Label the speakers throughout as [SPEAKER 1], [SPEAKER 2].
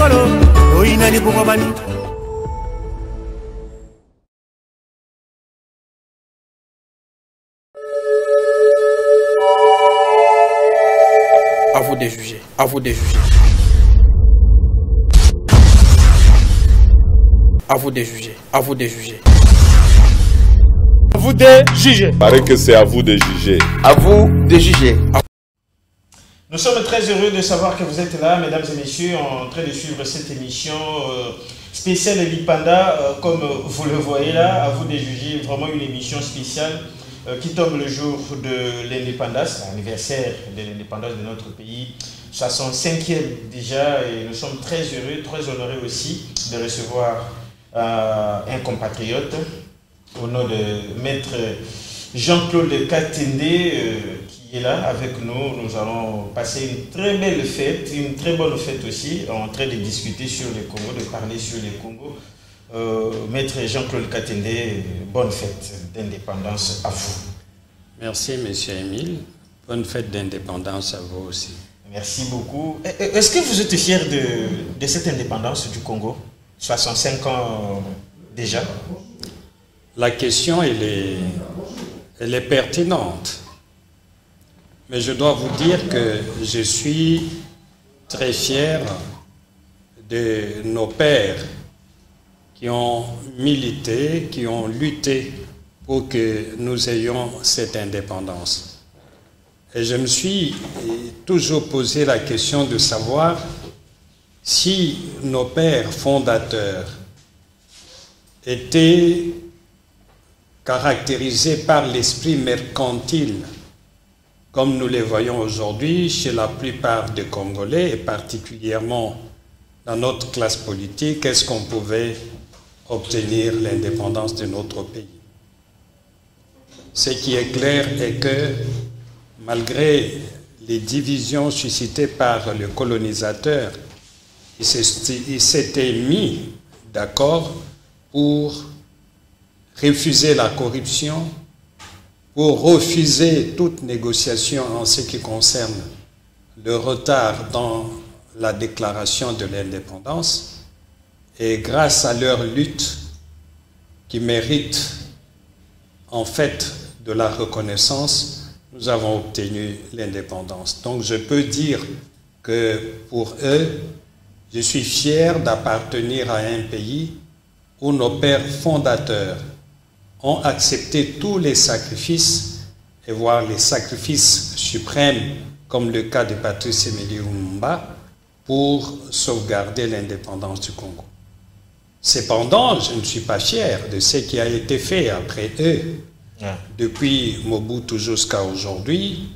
[SPEAKER 1] ekolo oinani bukobani.
[SPEAKER 2] À vous de juger, à vous de juger. À vous de juger, à vous de juger.
[SPEAKER 1] À vous de juger.
[SPEAKER 3] Paraît que c'est à vous de juger.
[SPEAKER 4] À vous de juger.
[SPEAKER 5] Nous sommes très heureux de savoir que vous êtes là, mesdames et messieurs, en train de suivre cette émission spéciale Lipanda. Comme vous le voyez là, à vous de juger, vraiment une émission spéciale qui tombe le jour de l'indépendance, l'anniversaire de l'indépendance de notre pays, 65e déjà, et nous sommes très heureux, très honorés aussi de recevoir un compatriote au nom de Maître Jean-Claude Katende qui est là avec nous. Nous allons passer une très belle fête, une très bonne fête aussi, en train de discuter sur le Congo, de parler sur le Congo. Maître Jean-Claude Katende, bonne fête d'indépendance à vous.
[SPEAKER 6] Merci, Monsieur Émile. Bonne fête d'indépendance à vous aussi.
[SPEAKER 5] Merci beaucoup. Est-ce que vous êtes fier de cette indépendance du Congo? 65 ans déjà.
[SPEAKER 6] La question, elle est pertinente. Mais je dois vous dire que je suis très fier de nos pères qui ont milité, qui ont lutté pour que nous ayons cette indépendance. Et je me suis toujours posé la question de savoir si nos pères fondateurs étaient caractérisés par l'esprit mercantile, comme nous les voyons aujourd'hui chez la plupart des Congolais, et particulièrement dans notre classe politique, est-ce qu'on pouvait obtenir l'indépendance de notre pays? Ce qui est clair est que, malgré les divisions suscitées par le colonisateur, il s'était mis d'accord pour refuser la corruption, pour refuser toute négociation en ce qui concerne le retard dans la déclaration de l'indépendance. Et grâce à leur lutte, qui mérite en fait de la reconnaissance, nous avons obtenu l'indépendance. Donc je peux dire que pour eux, je suis fier d'appartenir à un pays où nos pères fondateurs ont accepté tous les sacrifices, et voire les sacrifices suprêmes, comme le cas de Patrice Emery Lumumba, pour sauvegarder l'indépendance du Congo. Cependant, je ne suis pas fier de ce qui a été fait après eux. Depuis Mobutu jusqu'à aujourd'hui,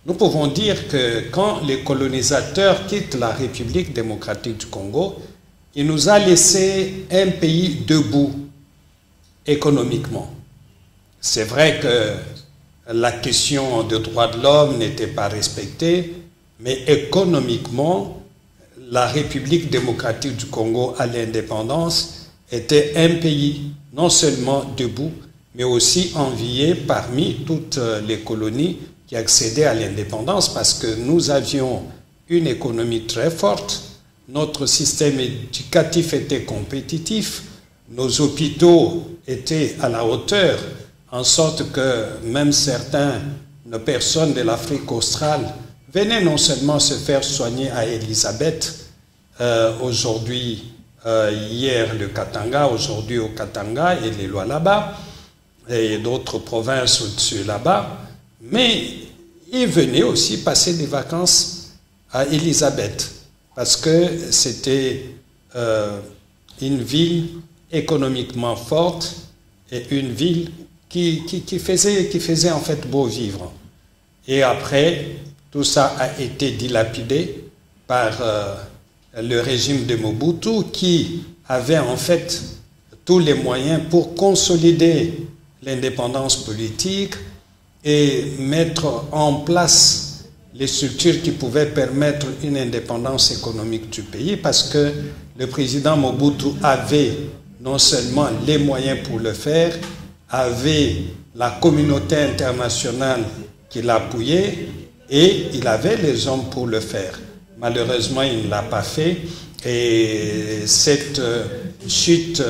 [SPEAKER 6] nous pouvons dire que quand les colonisateurs quittent la République démocratique du Congo, il nous a laissé un pays debout économiquement. C'est vrai que la question des droits de l'homme n'était pas respectée, mais économiquement, la République démocratique du Congo à l'indépendance était un pays non seulement debout, mais aussi envié parmi toutes les colonies qui accédaient à l'indépendance, parce que nous avions une économie très forte, notre système éducatif était compétitif, nos hôpitaux étaient à la hauteur, en sorte que même certaines personnes de l'Afrique australe venaient non seulement se faire soigner à Elisabeth, aujourd'hui, hier le Katanga, aujourd'hui au Katanga et les Lualaba, et d'autres provinces au-dessus là-bas, mais ils venaient aussi passer des vacances à Elisabeth, parce que c'était une ville économiquement forte et une ville qui faisait en fait beau vivre. Et après, tout ça a été dilapidé par le régime de Mobutu, qui avait en fait tous les moyens pour consolider l'indépendance politique et mettre en place les structures qui pouvaient permettre une indépendance économique du pays, parce que le président Mobutu avait non seulement les moyens pour le faire, avait la communauté internationale qui l'appuyait et il avait les hommes pour le faire. Malheureusement, il ne l'a pas fait Et cette chute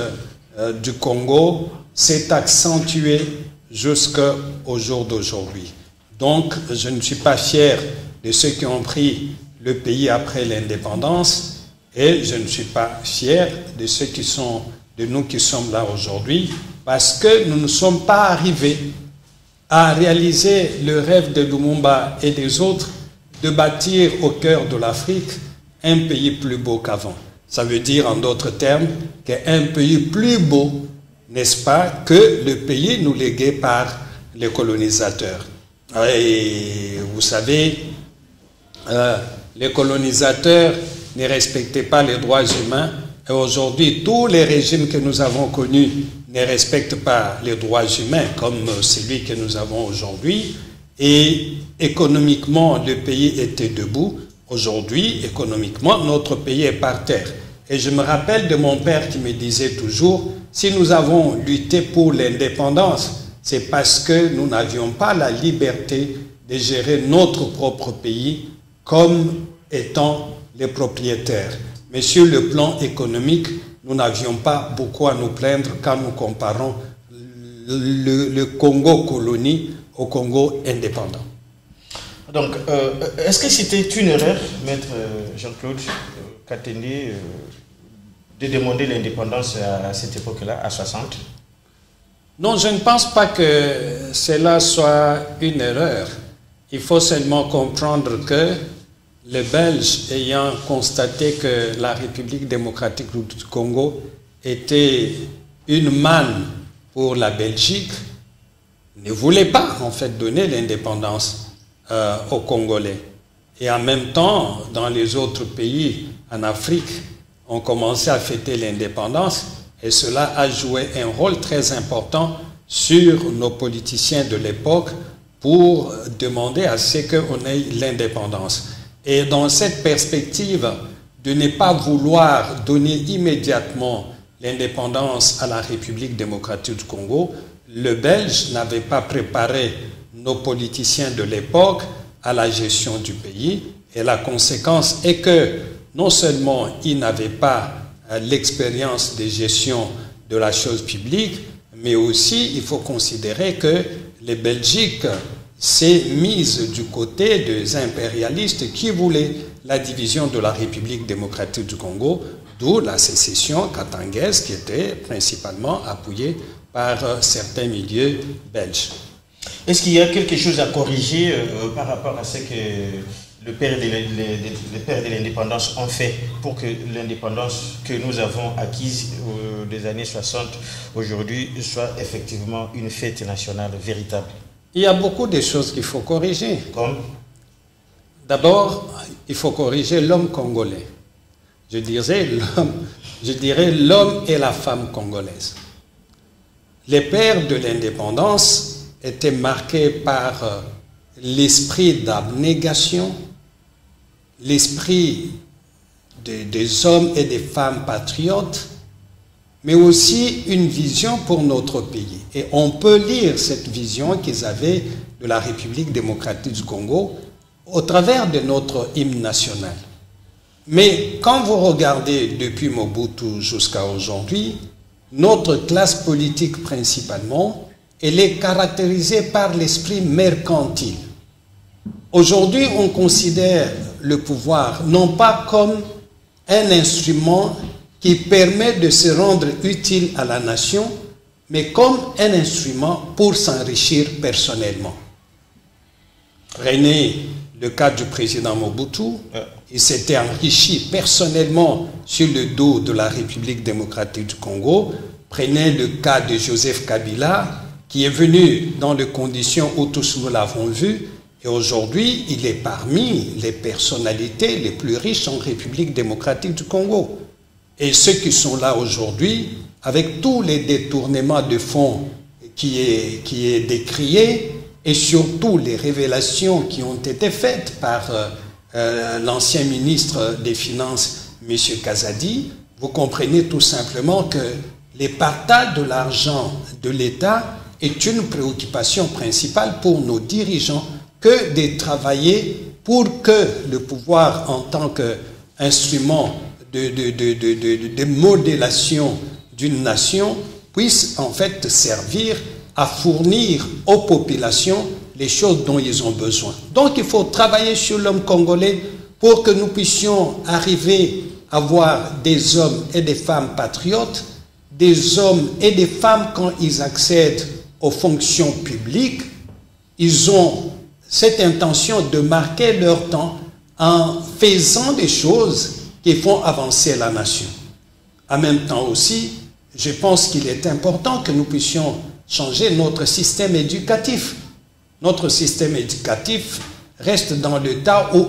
[SPEAKER 6] du Congo s'est accentuée jusqu'au jour d'aujourd'hui. Donc, je ne suis pas fier de ceux qui ont pris le pays après l'indépendance et je ne suis pas fier de nous qui sommes là aujourd'hui parce que nous ne sommes pas arrivés à réaliser le rêve de Lumumba et des autres de bâtir au cœur de l'Afrique un pays plus beau qu'avant. Ça veut dire en d'autres termes qu'un pays plus beau, n'est-ce pas, que le pays nous légué par les colonisateurs. Et vous savez, les colonisateurs ne respectaient pas les droits humains et aujourd'hui tous les régimes que nous avons connus ne respectent pas les droits humains comme celui que nous avons aujourd'hui et économiquement le pays était debout. Aujourd'hui, économiquement, notre pays est par terre. Et je me rappelle de mon père qui me disait toujours, si nous avons lutté pour l'indépendance, c'est parce que nous n'avions pas la liberté de gérer notre propre pays comme étant les propriétaires. Mais sur le plan économique, nous n'avions pas beaucoup à nous plaindre quand nous comparons le Congo colonie au Congo indépendant.
[SPEAKER 5] Donc, est-ce que c'était une erreur, maître Jean-Claude Katende, de demander l'indépendance à cette époque-là, à 60?
[SPEAKER 6] Non, je ne pense pas que cela soit une erreur. Il faut seulement comprendre que les Belges, ayant constaté que la République démocratique du Congo était une manne pour la Belgique, ne voulaient pas en fait donner l'indépendance aux Congolais. Et en même temps, dans les autres pays en Afrique, on commençait à fêter l'indépendance et cela a joué un rôle très important sur nos politiciens de l'époque pour demander à ce qu'on ait l'indépendance. Et dans cette perspective de ne pas vouloir donner immédiatement l'indépendance à la République démocratique du Congo, le Belge n'avait pas préparé nos politiciens de l'époque à la gestion du pays. Et la conséquence est que non seulement ils n'avaient pas l'expérience de gestion de la chose publique, mais aussi il faut considérer que les Belgiques s'est mise du côté des impérialistes qui voulaient la division de la République démocratique du Congo, d'où la sécession katangaise qui était principalement appuyée par certains milieux belges.
[SPEAKER 5] Est-ce qu'il y a quelque chose à corriger par rapport à ce que les pères de l'indépendance ont fait pour que l'indépendance que nous avons acquise des années 60 aujourd'hui soit effectivement une fête nationale véritable?
[SPEAKER 6] Il y a beaucoup de choses qu'il faut corriger.
[SPEAKER 5] Comme?
[SPEAKER 6] D'abord, il faut corriger l'homme congolais. Je dirais l'homme et la femme congolaise. Les pères de l'indépendance étaient marqués par l'esprit d'abnégation, l'esprit des hommes et des femmes patriotes, mais aussi une vision pour notre pays. Et on peut lire cette vision qu'ils avaient de la République démocratique du Congo au travers de notre hymne national. Mais quand vous regardez depuis Mobutu jusqu'à aujourd'hui, notre classe politique principalement, elle est caractérisée par l'esprit mercantile. Aujourd'hui, on considère le pouvoir non pas comme un instrument qui permet de se rendre utile à la nation, mais comme un instrument pour s'enrichir personnellement. Prenez le cas du président Mobutu, il s'était enrichi personnellement sur le dos de la République démocratique du Congo. Prenez le cas de Joseph Kabila, qui est venu dans les conditions où tous nous l'avons vu, et aujourd'hui, il est parmi les personnalités les plus riches en République démocratique du Congo. Et ceux qui sont là aujourd'hui, avec tous les détournements de fonds qui est décrié, et surtout les révélations qui ont été faites par l'ancien ministre des Finances, M. Kazadi, vous comprenez tout simplement que les partages de l'argent de l'État est une préoccupation principale pour nos dirigeants que de travailler pour que le pouvoir en tant qu'instrument de modélation d'une nation puisse en fait servir à fournir aux populations les choses dont ils ont besoin. Donc il faut travailler sur l'homme congolais pour que nous puissions arriver à voir des hommes et des femmes patriotes, des hommes et des femmes quand ils accèdent aux fonctions publiques, ils ont cette intention de marquer leur temps en faisant des choses qui font avancer la nation. En même temps aussi, je pense qu'il est important que nous puissions changer notre système éducatif. Notre système éducatif reste dans le tas où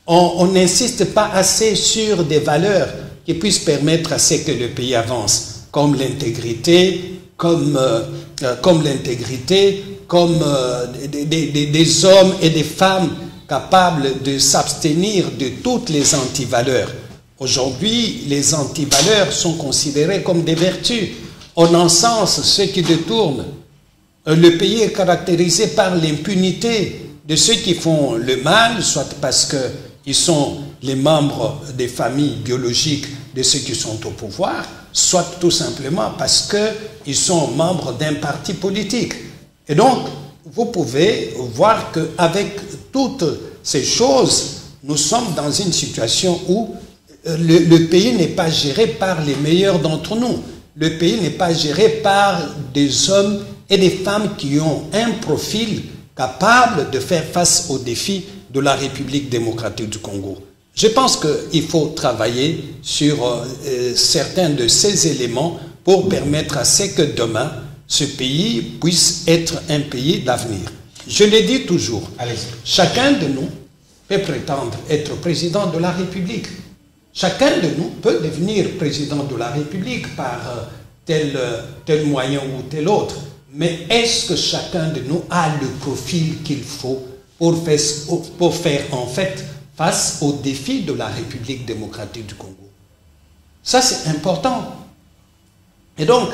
[SPEAKER 6] on n'insiste pas assez sur des valeurs qui puissent permettre à ce que le pays avance, comme l'intégrité, comme des hommes et des femmes capables de s'abstenir de toutes les antivaleurs. Aujourd'hui, les antivaleurs sont considérées comme des vertus. On encense ceux qui détournent. Le pays est caractérisé par l'impunité de ceux qui font le mal, soit parce qu'ils sont les membres des familles biologiques de ceux qui sont au pouvoir, soit tout simplement parce qu'ils sont membres d'un parti politique. Et donc, vous pouvez voir qu'avec toutes ces choses, nous sommes dans une situation où le pays n'est pas géré par les meilleurs d'entre nous. Le pays n'est pas géré par des hommes et des femmes qui ont un profil capable de faire face aux défis de la République démocratique du Congo. Je pense qu'il faut travailler sur certains de ces éléments pour permettre à ce que demain, ce pays puisse être un pays d'avenir. Je l'ai dit toujours, chacun de nous peut prétendre être président de la République. Chacun de nous peut devenir président de la République par tel moyen ou tel autre. Mais est-ce que chacun de nous a le profil qu'il faut pour faire en fait face aux défis de la République démocratique du Congo? Ça, c'est important. Et donc,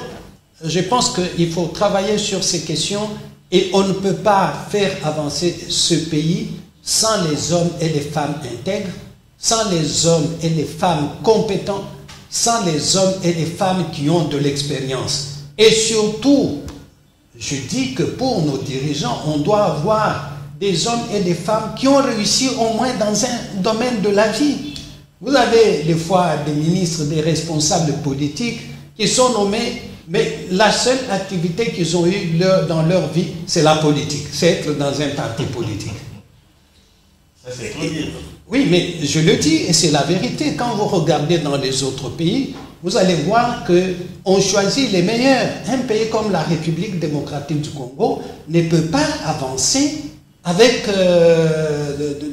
[SPEAKER 6] je pense qu'il faut travailler sur ces questions et on ne peut pas faire avancer ce pays sans les hommes et les femmes intègres, sans les hommes et les femmes compétents, sans les hommes et les femmes qui ont de l'expérience. Et surtout, je dis que pour nos dirigeants, on doit avoir des hommes et des femmes qui ont réussi au moins dans un domaine de la vie. Vous avez des fois des ministres, des responsables politiques qui sont nommés, mais la seule activité qu'ils ont eue dans leur vie, c'est la politique, c'est être dans un parti politique.
[SPEAKER 5] Ça, c'est trop bien.
[SPEAKER 6] Oui, mais je le dis, et c'est la vérité. Quand vous regardez dans les autres pays, vous allez voir qu'on choisit les meilleurs. Un pays comme la République démocratique du Congo ne peut pas avancer avec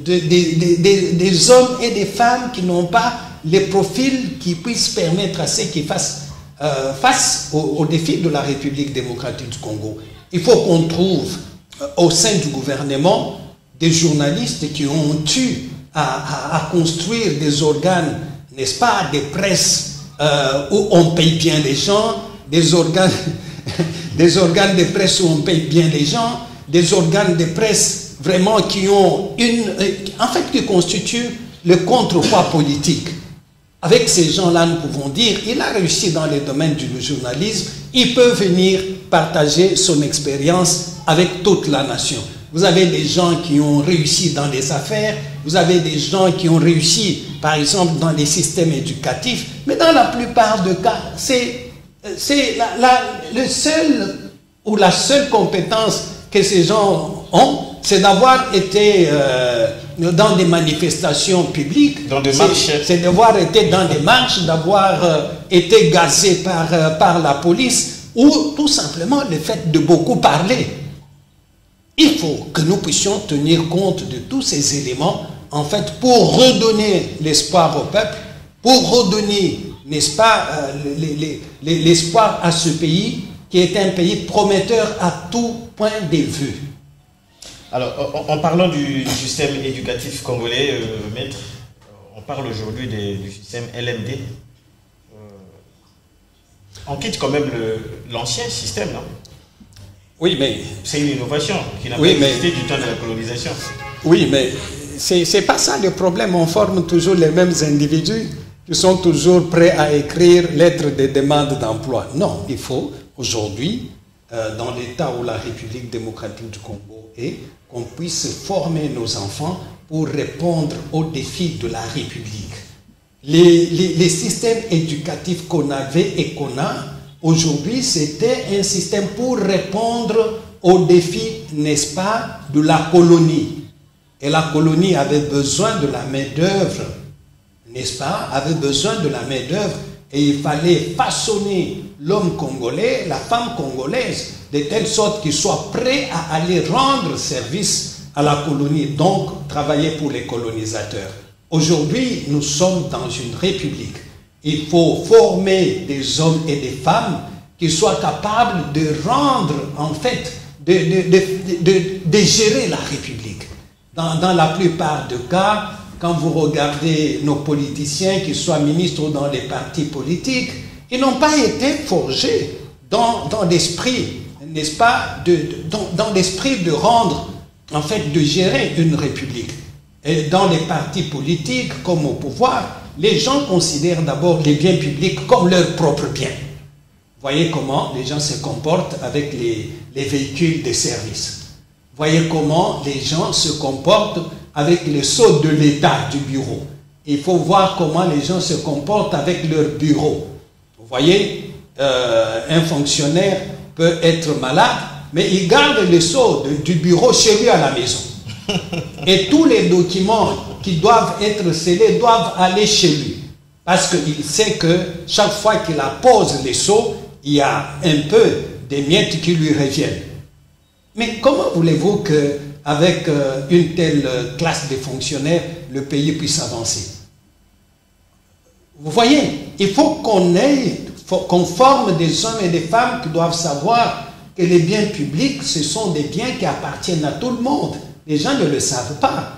[SPEAKER 6] des hommes et des femmes qui n'ont pas les profils qui puissent permettre à ceux qui fassent face aux défis de la République démocratique du Congo. Il faut qu'on trouve au sein du gouvernement des journalistes qui ont eu à construire des organes, n'est-ce pas, des presses où on paye bien les gens, des organes de presse où on paye bien les gens, des organes de presse vraiment qui ont qui constituent le contrepoids politique. Avec ces gens-là, nous pouvons dire, il a réussi dans les domaines du journalisme, il peut venir partager son expérience avec toute la nation. Vous avez des gens qui ont réussi dans les affaires, vous avez des gens qui ont réussi, par exemple, dans les systèmes éducatifs, mais dans la plupart des cas, c'est le seul ou la seule compétence que ces gens ont, c'est d'avoir été dans des manifestations publiques,
[SPEAKER 5] dans des marches.
[SPEAKER 6] C'est d'avoir été dans des marches, d'avoir été gazé par la police, ou tout simplement le fait de beaucoup parler. Il faut que nous puissions tenir compte de tous ces éléments, en fait, pour redonner l'espoir au peuple, pour redonner, n'est-ce pas, l'espoir à ce pays, qui est un pays prometteur à tout point de vue.
[SPEAKER 5] Alors, en parlant du système éducatif congolais, maître, on parle aujourd'hui du système LMD. On quitte quand même l'ancien système, non?
[SPEAKER 6] Oui, mais...
[SPEAKER 5] C'est une innovation qui n'a pas existé du temps de la colonisation.
[SPEAKER 6] Oui, mais c'est pas ça le problème. On forme toujours les mêmes individus qui sont toujours prêts à écrire lettres de demande d'emploi. Non, il faut aujourd'hui, dans l'état où la République démocratique du Congo est, qu'on puisse former nos enfants pour répondre aux défis de la République. Les systèmes éducatifs qu'on avait et qu'on a aujourd'hui, c'était un système pour répondre aux défis, n'est-ce pas, de la colonie. Et la colonie avait besoin de la main-d'œuvre, n'est-ce pas, avait besoin de la main-d'œuvre, et il fallait façonner l'homme congolais, la femme congolaise, de telle sorte qu'ils soient prêts à aller rendre service à la colonie, donc travailler pour les colonisateurs. Aujourd'hui, nous sommes dans une république. Il faut former des hommes et des femmes qui soient capables de rendre, en fait, de gérer la République. Dans la plupart des cas, quand vous regardez nos politiciens, qu'ils soient ministres ou dans les partis politiques, ils n'ont pas été forgés dans l'esprit, n'est-ce pas, dans l'esprit de rendre, en fait, de gérer une République. Et dans les partis politiques, comme au pouvoir, les gens considèrent d'abord les biens publics comme leurs propres biens. Voyez comment les gens se comportent avec les véhicules de service. Voyez comment les gens se comportent avec les sceaux de l'État du bureau. Il faut voir comment les gens se comportent avec leur bureau. Vous voyez, un fonctionnaire peut être malade, mais il garde les sceaux du bureau chez lui à la maison. Et tous les documents qui doivent être scellés doivent aller chez lui. Parce qu'il sait que chaque fois qu'il appose les sceaux, il y a un peu des miettes qui lui reviennent. Mais comment voulez-vous qu'avec une telle classe de fonctionnaires, le pays puisse avancer? Vous voyez, il faut qu'on forme des hommes et des femmes qui doivent savoir que les biens publics, ce sont des biens qui appartiennent à tout le monde. Les gens ne le savent pas.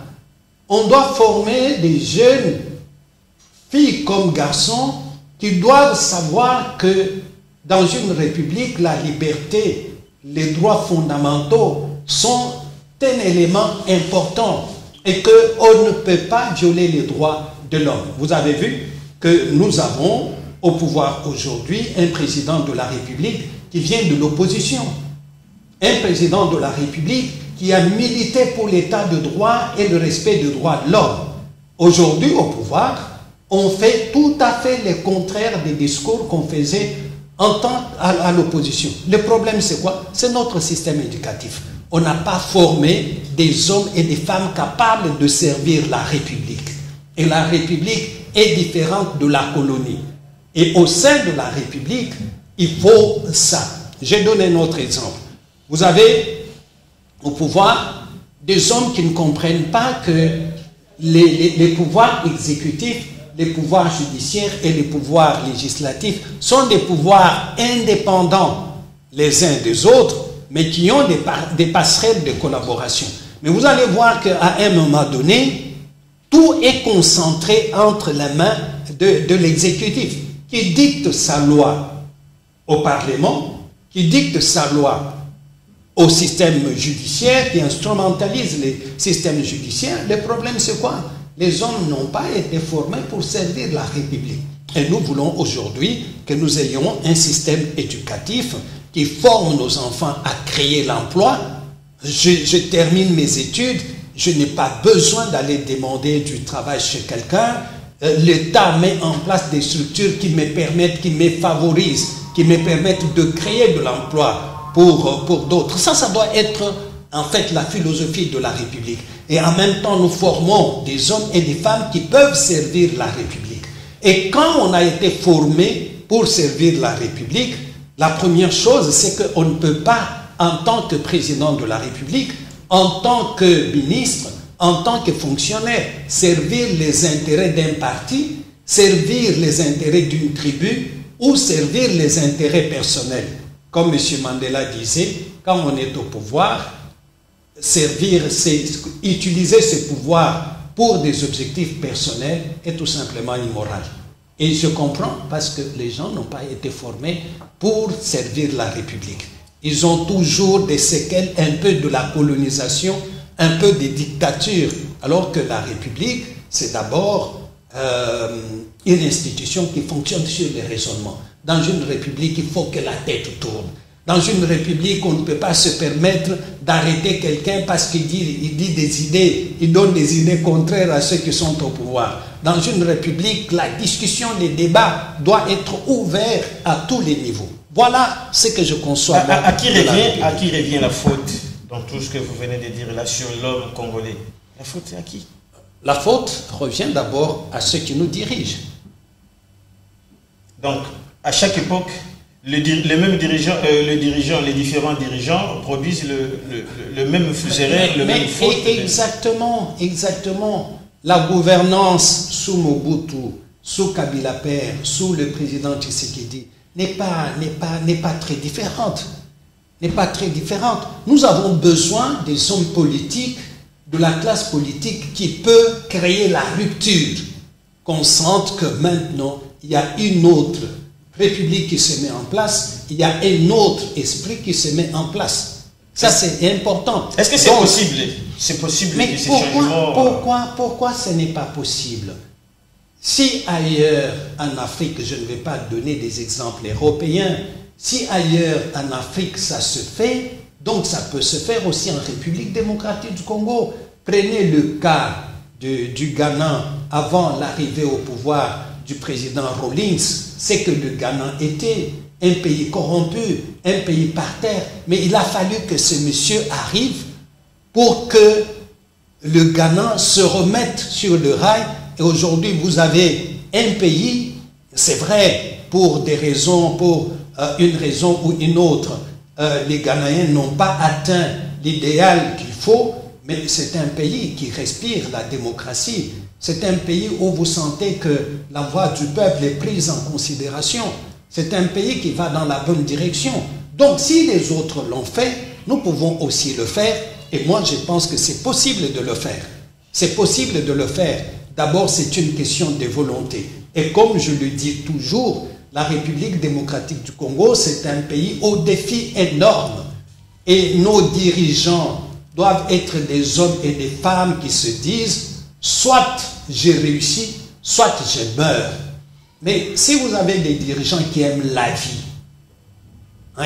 [SPEAKER 6] On doit former des jeunes filles comme garçons qui doivent savoir que dans une république, la liberté, les droits fondamentaux sont un élément important et qu'on ne peut pas violer les droits de l'homme. Vous avez vu que nous avons au pouvoir aujourd'hui un président de la République qui vient de l'opposition. Un président de la République qui a milité pour l'état de droit et le respect des droits de l'homme. Aujourd'hui, au pouvoir, on fait tout à fait le contraire des discours qu'on faisait en tant à l'opposition. Le problème, c'est quoi? C'est notre système éducatif. On n'a pas formé des hommes et des femmes capables de servir la République. Et la République est différente de la colonie. Et au sein de la République, il faut ça. J'ai donné un autre exemple. Vous avez au pouvoir des hommes qui ne comprennent pas que les pouvoirs exécutifs, les pouvoirs judiciaires et les pouvoirs législatifs sont des pouvoirs indépendants les uns des autres, mais qui ont des passerelles de collaboration. Mais vous allez voir qu'à un moment donné, tout est concentré entre les mains de l'exécutif, qui dicte sa loi au Parlement, qui dicte sa loi au système judiciaire, qui instrumentalise les systèmes judiciaires. Le problème, c'est quoi? Les hommes n'ont pas été formés pour servir la République. Et nous voulons aujourd'hui que nous ayons un système éducatif qui forme nos enfants à créer l'emploi. Je termine mes études, je n'ai pas besoin d'aller demander du travail chez quelqu'un. L'État met en place des structures qui me permettent, qui me favorisent, qui me permettent de créer de l'emploi pour d'autres. Ça doit être en fait la philosophie de la République. Et en même temps, nous formons des hommes et des femmes qui peuvent servir la République. Et quand on a été formé pour servir la République, la première chose, c'est qu'on ne peut pas, en tant que président de la République, en tant que ministre, en tant que fonctionnaire, servir les intérêts d'un parti, servir les intérêts d'une tribu ou servir les intérêts personnels. Comme M. Mandela disait, quand on est au pouvoir, utiliser ce pouvoir pour des objectifs personnels est tout simplement immoral. Et je comprends parce que les gens n'ont pas été formés pour servir la République. Ils ont toujours des séquelles, un peu de la colonisation, un peu des dictatures Alors que la République, c'est d'abord une institution qui fonctionne sur les raisonnements. Dans une République, il faut que la tête tourne. Dans une République, on ne peut pas se permettre d'arrêter quelqu'un parce qu'il dit des idées, il donne des idées contraires à ceux qui sont au pouvoir. Dans une République, la discussion, les débats doivent être ouverts à tous les niveaux. Voilà ce que je conçois.
[SPEAKER 5] À qui revient la faute dans tout ce que vous venez de dire là sur l'homme congolais? La faute, c'est à qui?
[SPEAKER 6] La faute revient d'abord à ceux qui nous dirigent.
[SPEAKER 5] Donc, à chaque époque, les différents dirigeants produisent le même fuselet, le même faute.
[SPEAKER 6] Exactement, exactement. La gouvernance sous Mobutu, sous Kabila Père, sous le président Tshisekedi n'est pas très différente. N'est pas très différente. Nous avons besoin des hommes politiques, de la classe politique qui peut créer la rupture. Qu'on sente que maintenant, il y a une autre République qui se met en place, il y a un autre esprit qui se met en place. Ça, c'est important.
[SPEAKER 5] Est-ce que c'est possible? C'est possible
[SPEAKER 6] mais
[SPEAKER 5] que ces changements...
[SPEAKER 6] pourquoi ce n'est pas possible? Si ailleurs en Afrique, je ne vais pas donner des exemples européens, si ailleurs en Afrique ça se fait, donc ça peut se faire aussi en République démocratique du Congo. Prenez le cas du Ghana avant l'arrivée au pouvoir du président Rawlings, c'est que le Ghana était un pays corrompu, un pays par terre, mais il a fallu que ce monsieur arrive pour que le Ghana se remette sur le rail. Et aujourd'hui, vous avez un pays, c'est vrai, pour des raisons, pour une raison ou une autre, les Ghanéens n'ont pas atteint l'idéal qu'il faut, mais c'est un pays qui respire la démocratie. C'est un pays où vous sentez que la voix du peuple est prise en considération. C'est un pays qui va dans la bonne direction. Donc, si les autres l'ont fait, nous pouvons aussi le faire. Et moi, je pense que c'est possible de le faire. C'est possible de le faire. D'abord, c'est une question de volonté. Et comme je le dis toujours, la République démocratique du Congo, c'est un pays au défi énorme. Et nos dirigeants doivent être des hommes et des femmes qui se disent soit j'ai réussi, soit je meurs. Mais si vous avez des dirigeants qui aiment la vie,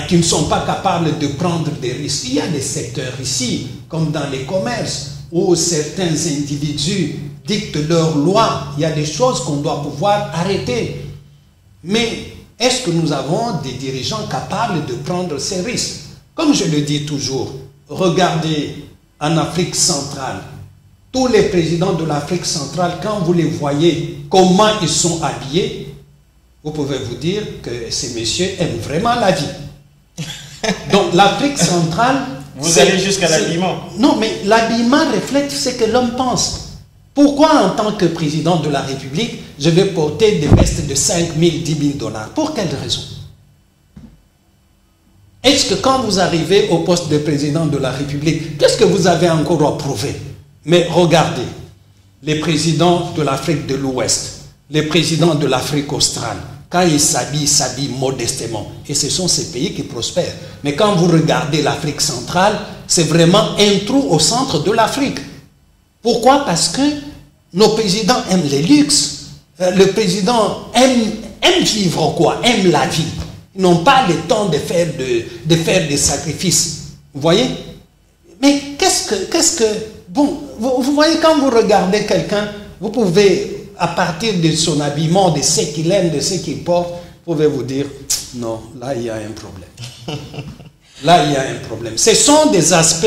[SPEAKER 6] qui ne sont pas capables de prendre des risques, il y a des secteurs ici, comme dans les commerces, où certains individus dictent leurs lois. Il y a des choses qu'on doit pouvoir arrêter. Mais est-ce que nous avons des dirigeants capables de prendre ces risques? Comme je le dis toujours, regardez en Afrique centrale, tous les présidents de l'Afrique centrale, quand vous les voyez, comment ils sont habillés, vous pouvez vous dire que ces messieurs aiment vraiment la vie. Donc l'Afrique centrale...
[SPEAKER 5] Vous allez jusqu'à l'habillement.
[SPEAKER 6] Non, mais l'habillement reflète ce que l'homme pense. Pourquoi en tant que président de la République, je vais porter des vestes de 5 000, 10 000 dollars? Pour quelle raison? Est-ce que quand vous arrivez au poste de président de la République, qu'est-ce que vous avez encore à prouver? Mais regardez, les présidents de l'Afrique de l'Ouest, les présidents de l'Afrique australe, quand ils s'habillent modestement. Et ce sont ces pays qui prospèrent. Mais quand vous regardez l'Afrique centrale, c'est vraiment un trou au centre de l'Afrique. Pourquoi? Parce que nos présidents aiment les luxes. Le président aime vivre quoi? Aime la vie. Ils n'ont pas le temps de faire des sacrifices. Vous voyez? Mais qu'est-ce que... Bon, vous voyez, quand vous regardez quelqu'un, vous pouvez, à partir de son habillement, de ce qu'il aime, de ce qu'il porte, vous pouvez vous dire, non, là, il y a un problème. Là, il y a un problème. Ce sont des aspects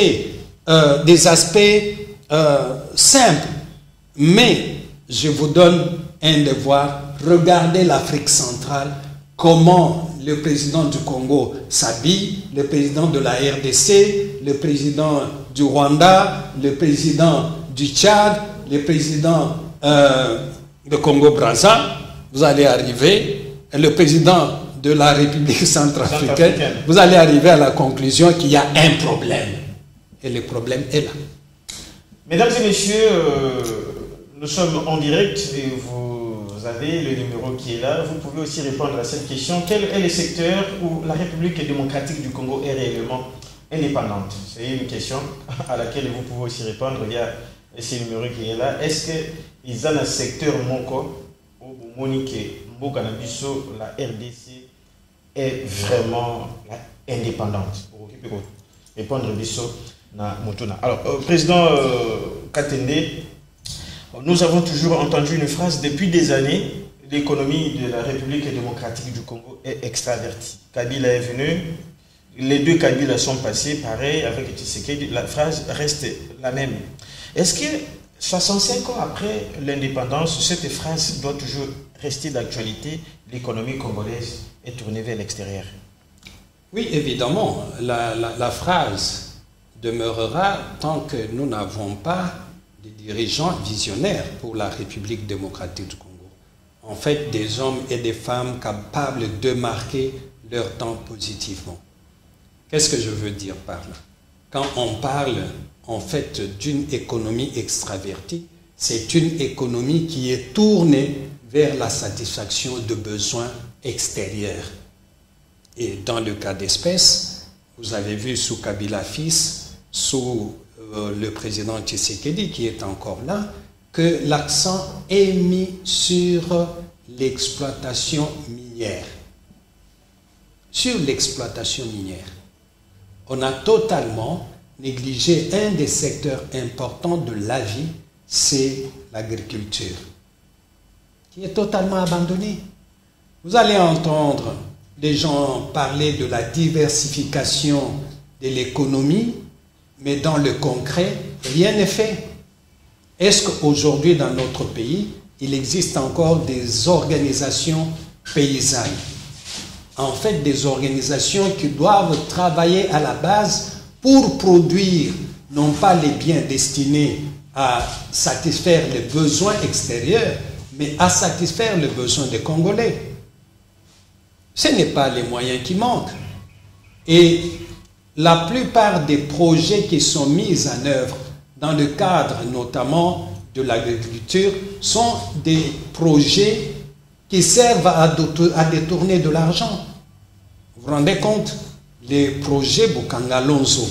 [SPEAKER 6] simples. Mais, je vous donne un devoir. Regardez l'Afrique centrale, comment le président du Congo s'habille, le président de la RDC, le président du Rwanda, le président du Tchad, le président de Congo-Brazza. Vous allez arriver, le président de la République centrafricaine, vous allez arriver à la conclusion qu'il y a un problème. Et le problème est là.
[SPEAKER 5] Mesdames et messieurs, nous sommes en direct et vous avez le numéro qui est là. Vous pouvez aussi répondre à cette question. Quel est le secteur où la République démocratique du Congo est réellement indépendante? C'est une question à laquelle vous pouvez aussi répondre via et c'est le numéro qui est là, est-ce qu'ils ont un secteur moko où Monique Mbokanabiso, la RDC est vraiment indépendante? Pour répondre à Bisso na Motuna. Alors, président Katende, nous avons toujours entendu une phrase depuis des années: l'économie de la République démocratique du Congo est extravertie. Kabila est venu, les deux Kabila sont passés, pareil, avec Tshisekedi, la phrase reste la même. Est-ce que 65 ans après l'indépendance, cette phrase doit toujours rester d'actualité? L'économie congolaise est tournée vers l'extérieur.
[SPEAKER 6] Oui, évidemment, la phrase demeurera tant que nous n'avons pas des dirigeants visionnaires pour la République démocratique du Congo. En fait, des hommes et des femmes capables de marquer leur temps positivement. Qu'est-ce que je veux dire par là? Quand on parle en fait d'une économie extravertie, c'est une économie qui est tournée vers la satisfaction de besoins extérieurs. Et dans le cas d'espèce, vous avez vu sous Kabila fils, sous le président Tshisekedi qui est encore là, que l'accent est mis sur l'exploitation minière. Sur l'exploitation minière. On a totalement négligé un des secteurs importants de la vie, c'est l'agriculture, qui est totalement abandonnée. Vous allez entendre les gens parler de la diversification de l'économie, mais dans le concret, rien n'est fait. Est-ce qu'aujourd'hui, dans notre pays, il existe encore des organisations paysannes? En fait, des organisations qui doivent travailler à la base pour produire, non pas les biens destinés à satisfaire les besoins extérieurs, mais à satisfaire les besoins des Congolais. Ce n'est pas les moyens qui manquent. Et la plupart des projets qui sont mis en œuvre dans le cadre notamment de l'agriculture sont des projets qui servent à détourner de l'argent. Vous vous rendez compte? Les projets Bokanga Lonzo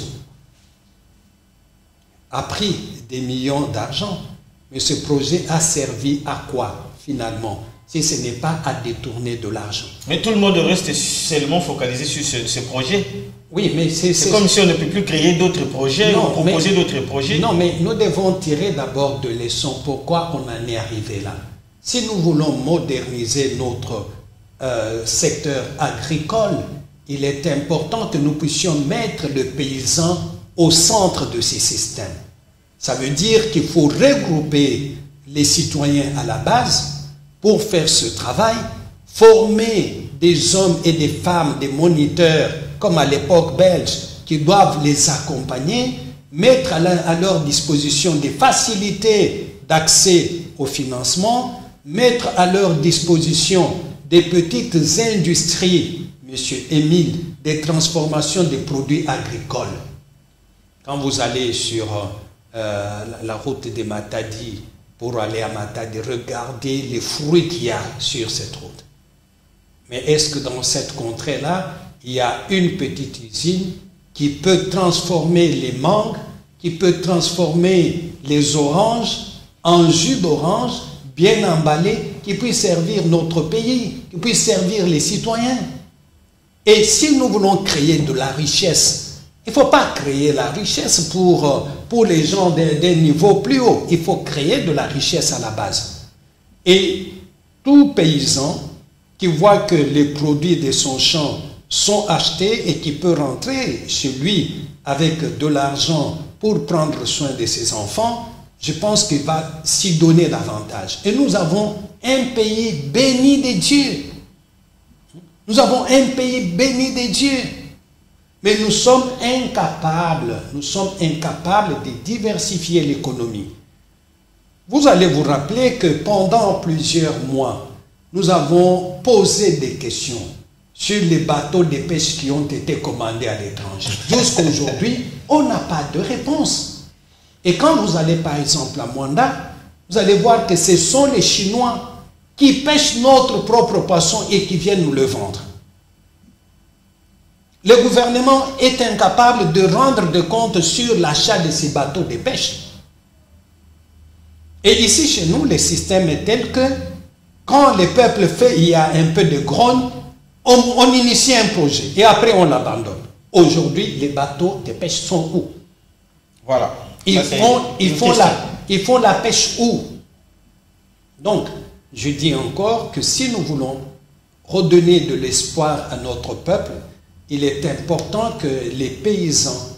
[SPEAKER 6] a pris des millions d'argent, mais ce projet a servi à quoi finalement, si ce n'est pas à détourner de l'argent?
[SPEAKER 5] Mais tout le monde reste seulement focalisé sur ce projet.
[SPEAKER 6] Oui, mais
[SPEAKER 5] c'est comme si on ne peut plus créer d'autres projets ou proposer d'autres projets.
[SPEAKER 6] Non, mais nous devons tirer d'abord de leçons. Pourquoi on en est arrivé là? Si nous voulons moderniser notre secteur agricole, il est important que nous puissions mettre le paysan au centre de ces systèmes. Ça veut dire qu'il faut regrouper les citoyens à la base pour faire ce travail, former des hommes et des femmes, des moniteurs, comme à l'époque belge, qui doivent les accompagner, mettre à leur disposition des facilités d'accès au financement, mettre à leur disposition des petites industries, Monsieur Émile, des transformations des produits agricoles. Quand vous allez sur la route de Matadi, pour aller à Matadi, regardez les fruits qu'il y a sur cette route. Mais est-ce que dans cette contrée-là, il y a une petite usine qui peut transformer les mangues, qui peut transformer les oranges en jus d'orange bien emballé, qui puisse servir notre pays, qui puisse servir les citoyens? Et si nous voulons créer de la richesse, il ne faut pas créer la richesse pour les gens d'un niveau plus haut. Il faut créer de la richesse à la base. Et tout paysan qui voit que les produits de son champ sont achetés et qui peut rentrer chez lui avec de l'argent pour prendre soin de ses enfants, je pense qu'il va s'y donner davantage. Et nous avons un pays béni de Dieu. Nous avons un pays béni de Dieu. Mais nous sommes incapables de diversifier l'économie. Vous allez vous rappeler que pendant plusieurs mois, nous avons posé des questions sur les bateaux de pêche qui ont été commandés à l'étranger. Jusqu'à aujourd'hui, on n'a pas de réponse. Et quand vous allez par exemple à Mwanda, vous allez voir que ce sont les Chinois qui pêchent notre propre poisson et qui viennent nous le vendre. Le gouvernement est incapable de rendre de compte sur l'achat de ces bateaux de pêche. Et ici, chez nous, le système est tel que quand le peuple fait, il y a un peu de grogne, on initie un projet et après on l'abandonne. Aujourd'hui, les bateaux de pêche sont où?
[SPEAKER 5] Voilà.
[SPEAKER 6] Ils font la pêche où? Donc, je dis encore que si nous voulons redonner de l'espoir à notre peuple, il est important que les paysans,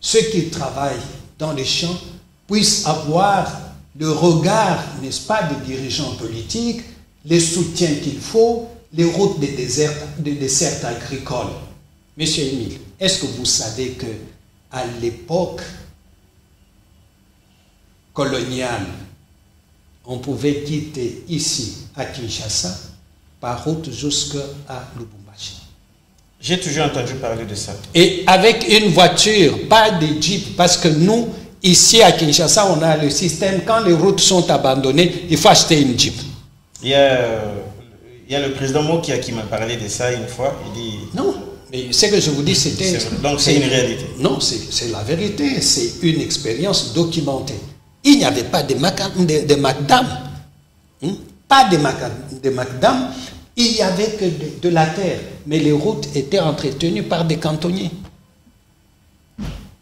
[SPEAKER 6] ceux qui travaillent dans les champs, puissent avoir le regard, n'est-ce pas, des dirigeants politiques, les soutiens qu'il faut, les routes des desserts agricoles. Monsieur Émile, est-ce que vous savez que à l'époque coloniale, on pouvait quitter ici, à Kinshasa, par route jusqu'à Lubumbashi?
[SPEAKER 5] J'ai toujours entendu parler de ça.
[SPEAKER 6] Et avec une voiture, pas de jeep, parce que nous, ici à Kinshasa, on a le système, quand les routes sont abandonnées, il faut acheter une jeep.
[SPEAKER 5] Il y a le président Mokia qui m'a parlé de ça une fois. Il dit...
[SPEAKER 6] Non, mais ce que je vous dis, c'était...
[SPEAKER 5] Donc c'est une réalité.
[SPEAKER 6] Non, c'est la vérité, c'est une expérience documentée. Il n'y avait pas de macadam, pas de macadam, il n'y avait que de la terre, mais les routes étaient entretenues par des cantonniers.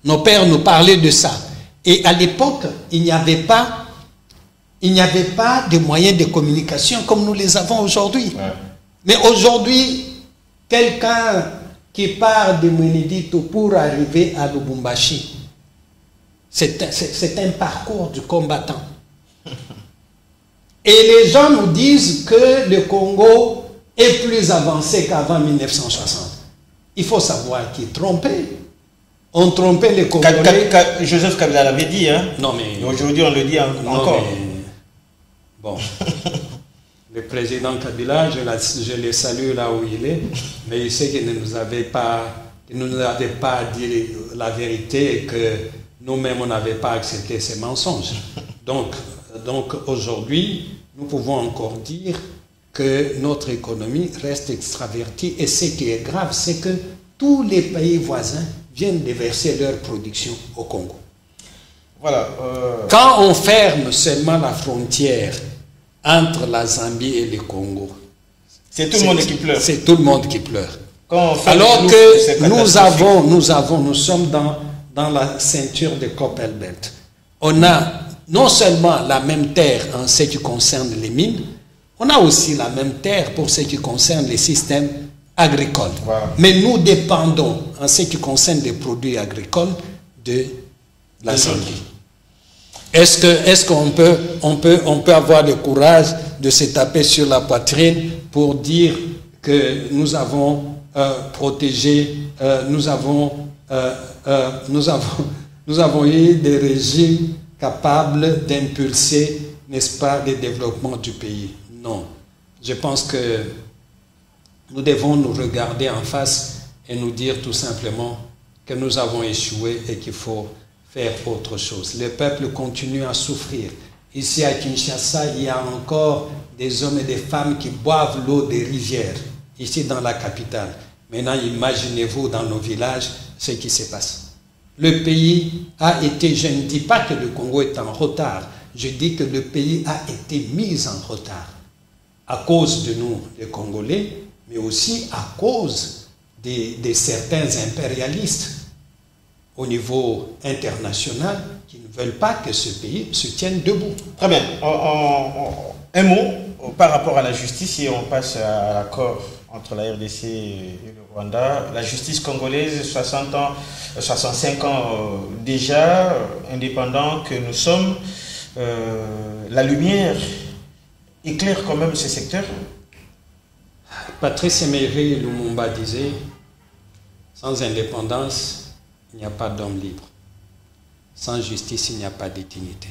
[SPEAKER 6] Nos pères nous parlaient de ça. Et à l'époque, il n'y avait pas de moyens de communication comme nous les avons aujourd'hui. Ouais. Mais aujourd'hui, quelqu'un qui part de Mwenedito pour arriver à Lubumbashi, c'est un parcours du combattant. Et les gens nous disent que le Congo est plus avancé qu'avant 1960. Il faut savoir qu'ils trompaient. On trompait les Congolais.
[SPEAKER 5] Joseph Kabila l'avait dit, hein?
[SPEAKER 6] Non, mais...
[SPEAKER 5] Aujourd'hui, on le dit encore.
[SPEAKER 6] Mais, bon. Le président Kabila, je le salue là où il est, mais il sait qu'il ne nous avait pas dit la vérité et que nous-mêmes, on n'avait pas accepté ces mensonges. Donc aujourd'hui, nous pouvons encore dire que notre économie reste extravertie. Et ce qui est grave, c'est que tous les pays voisins viennent déverser leur production au Congo.
[SPEAKER 5] Voilà.
[SPEAKER 6] Quand on ferme seulement la frontière entre la Zambie et le Congo,
[SPEAKER 5] c'est tout le monde qui pleure.
[SPEAKER 6] C'est tout le monde qui pleure.
[SPEAKER 5] Alors
[SPEAKER 6] que nous sommes dans la ceinture de Koppelbelt. On a non seulement la même terre en ce qui concerne les mines, on a aussi la même terre pour ce qui concerne les systèmes agricoles.
[SPEAKER 5] Voilà.
[SPEAKER 6] Mais nous dépendons, en ce qui concerne les produits agricoles, de la Zambie. Est-ce qu'on peut avoir le courage de se taper sur la poitrine pour dire que nous avons protégé, nous avons eu des régimes capables d'impulser, n'est-ce pas, le développement du pays? Non. Je pense que nous devons nous regarder en face et nous dire tout simplement que nous avons échoué et qu'il faut faire autre chose. Le peuple continue à souffrir. Ici à Kinshasa, il y a encore des hommes et des femmes qui boivent l'eau des rivières, ici dans la capitale. Maintenant, imaginez-vous dans nos villages ce qui se passe. Le pays a été, je ne dis pas que le Congo est en retard, je dis que le pays a été mis en retard à cause de nous, les Congolais, mais aussi à cause de certains impérialistes au niveau international qui ne veulent pas que ce pays se tienne debout.
[SPEAKER 5] Très bien. Un mot par rapport à la justice et on passe à l'accord entre la RDC et le Rwanda. La justice congolaise, 65 ans déjà, indépendant que nous sommes, la lumière éclaire quand même ce secteur.
[SPEAKER 6] Patrice Emery Lumumba disait, sans indépendance, il n'y a pas d'homme libre. Sans justice, il n'y a pas de dignité.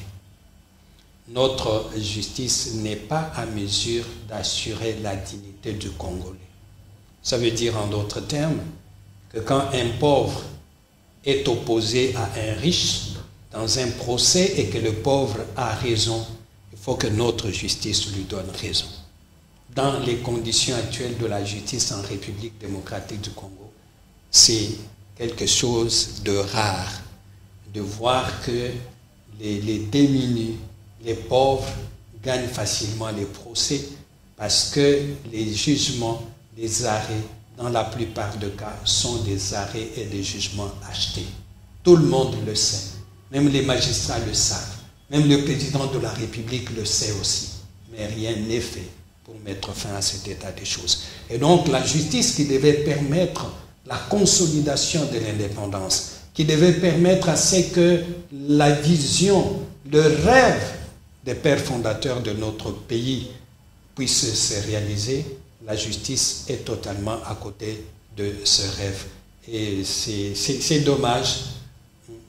[SPEAKER 6] Notre justice n'est pas à mesure d'assurer la dignité du Congolais. Ça veut dire en d'autres termes que quand un pauvre est opposé à un riche dans un procès et que le pauvre a raison, il faut que notre justice lui donne raison. Dans les conditions actuelles de la justice en République démocratique du Congo, c'est quelque chose de rare de voir que les démunis les pauvres gagnent facilement les procès parce que les jugements, les arrêts, dans la plupart des cas, sont des arrêts et des jugements achetés. Tout le monde le sait. Même les magistrats le savent. Même le président de la République le sait aussi. Mais rien n'est fait pour mettre fin à cet état des choses. Et donc la justice qui devait permettre la consolidation de l'indépendance, qui devait permettre à ce que la vision, le rêve des pères fondateurs de notre pays puisse se réaliser, la justice est totalement à côté de ce rêve. Et c'est dommage,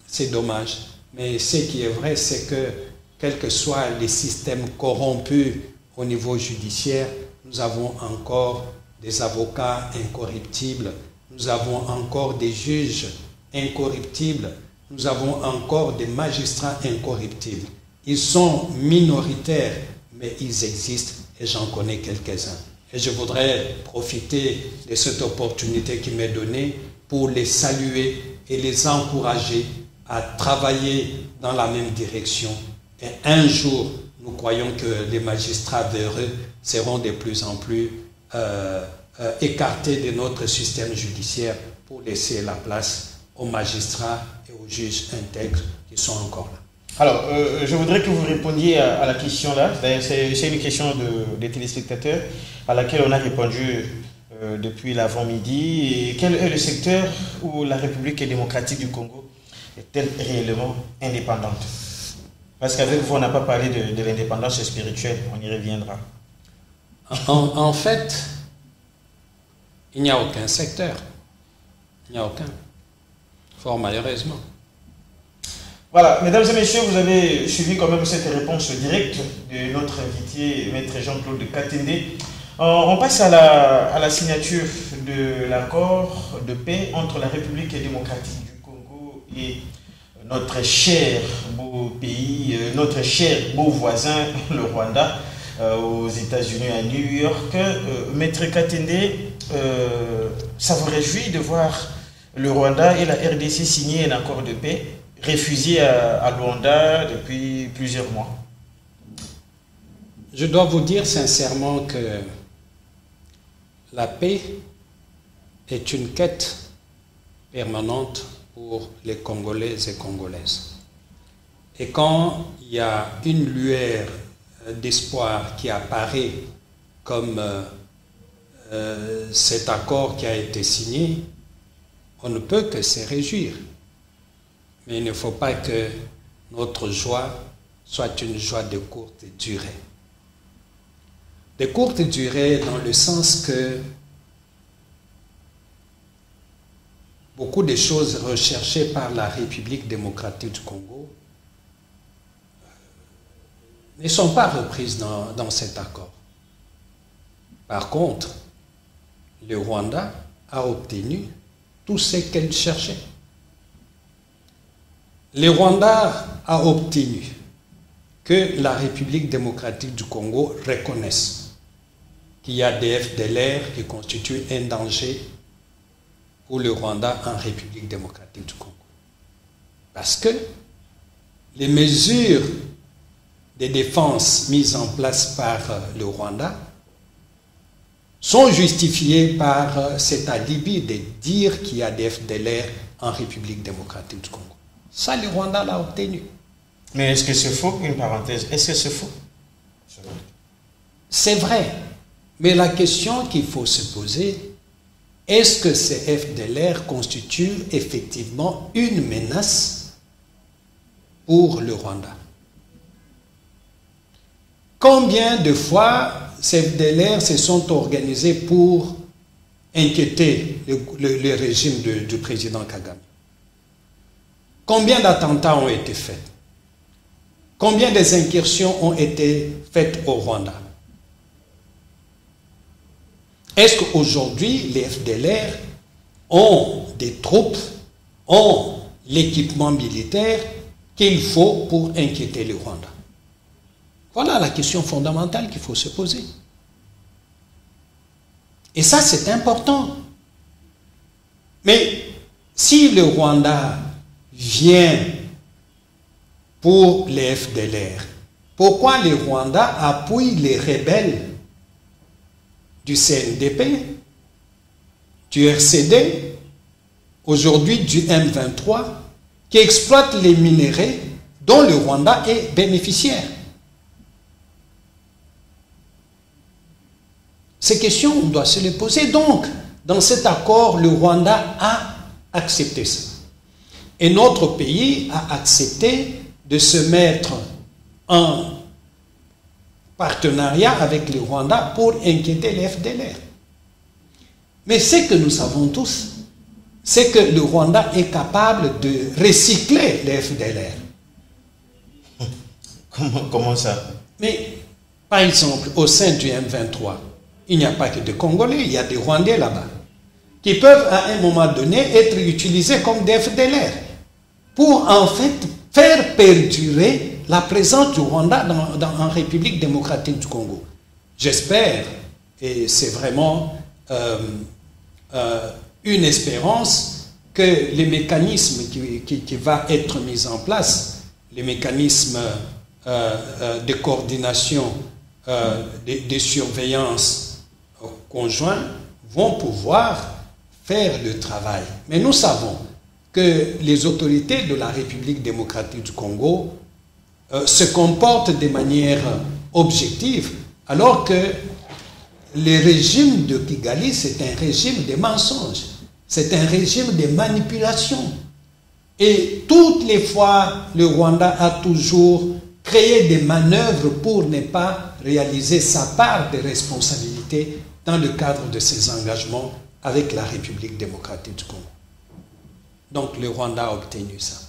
[SPEAKER 6] c'est dommage. Mais ce qui est vrai, c'est que, quels que soient les systèmes corrompus au niveau judiciaire, nous avons encore des avocats incorruptibles, nous avons encore des juges incorruptibles, nous avons encore des magistrats incorruptibles. Ils sont minoritaires, mais ils existent et j'en connais quelques-uns. Et je voudrais profiter de cette opportunité qui m'est donnée pour les saluer et les encourager à travailler dans la même direction. Et un jour, nous croyons que les magistrats véreux seront de plus en plus écartés de notre système judiciaire pour laisser la place aux magistrats et aux juges intègres qui sont encore là.
[SPEAKER 5] Alors, je voudrais que vous répondiez à la question là. C'est une question des téléspectateurs à laquelle on a répondu depuis l'avant-midi. Et quel est le secteur où la République démocratique du Congo est-elle réellement indépendante? Parce qu'avec vous, on n'a pas parlé de l'indépendance spirituelle. On y reviendra.
[SPEAKER 6] En fait, il n'y a aucun secteur. Il n'y a aucun. Fort malheureusement.
[SPEAKER 5] Voilà, mesdames et messieurs, vous avez suivi quand même cette réponse directe de notre invité, maître Jean-Claude Katende. On passe à la signature de l'accord de paix entre la République démocratique du Congo et notre cher beau pays, notre cher beau voisin, le Rwanda, aux États-Unis, à New York. Maître Katende, ça vous réjouit de voir le Rwanda et la RDC signer un accord de paix réfugié à Luanda depuis plusieurs mois?
[SPEAKER 6] Je dois vous dire sincèrement que la paix est une quête permanente pour les Congolais et Congolaises. Et quand il y a une lueur d'espoir qui apparaît comme cet accord qui a été signé, on ne peut que se réjouir. Mais il ne faut pas que notre joie soit une joie de courte durée. De courte durée dans le sens que beaucoup de choses recherchées par la République démocratique du Congo ne sont pas reprises dans cet accord. Par contre, le Rwanda a obtenu tout ce qu'elle cherchait. Le Rwanda a obtenu que la République démocratique du Congo reconnaisse qu'il y a des FDLR qui constituent un danger pour le Rwanda en République démocratique du Congo. Parce que les mesures de défense mises en place par le Rwanda sont justifiées par cet alibi de dire qu'il y a des FDLR en République démocratique du Congo. Ça, le Rwanda l'a obtenu.
[SPEAKER 5] Mais est-ce que c'est faux? Une parenthèse. Est-ce que c'est faux?
[SPEAKER 6] C'est vrai. Mais la question qu'il faut se poser, est-ce que ces FDLR constituent effectivement une menace pour le Rwanda? Combien de fois ces FDLR se sont organisés pour inquiéter le régime du président Kagame? Combien d'attentats ont été faits? Combien des incursions ont été faites au Rwanda? Est-ce qu'aujourd'hui, les FDLR ont des troupes, ont l'équipement militaire qu'il faut pour inquiéter le Rwanda? Voilà la question fondamentale qu'il faut se poser. Et ça, c'est important. Mais si le Rwanda vient pour les FDLR, pourquoi le Rwanda appuie les rebelles du CNDP, du RCD, aujourd'hui du M23, qui exploitent les minerais dont le Rwanda est bénéficiaire. Ces questions, on doit se les poser. Donc, dans cet accord, le Rwanda a accepté ça. Et notre pays a accepté de se mettre en partenariat avec le Rwanda pour inquiéter les FDLR. Mais ce que nous savons tous, c'est que le Rwanda est capable de recycler les FDLR.
[SPEAKER 5] Comment ça?
[SPEAKER 6] Mais, par exemple, au sein du M23, il n'y a pas que des Congolais, il y a des Rwandais là-bas, qui peuvent à un moment donné être utilisés comme des FDLR, pour en fait faire perdurer la présence du Rwanda en République démocratique du Congo. J'espère, et c'est vraiment une espérance, que les mécanismes qui vont être mis en place, les mécanismes de coordination, de surveillance conjoints, vont pouvoir faire le travail. Mais nous savons que les autorités de la République démocratique du Congo se comportent de manière objective, alors que le régime de Kigali, c'est un régime de mensonges, c'est un régime de manipulation. Et toutes les fois, le Rwanda a toujours créé des manœuvres pour ne pas réaliser sa part de responsabilité dans le cadre de ses engagements avec la République démocratique du Congo. Donc le Rwanda a obtenu ça.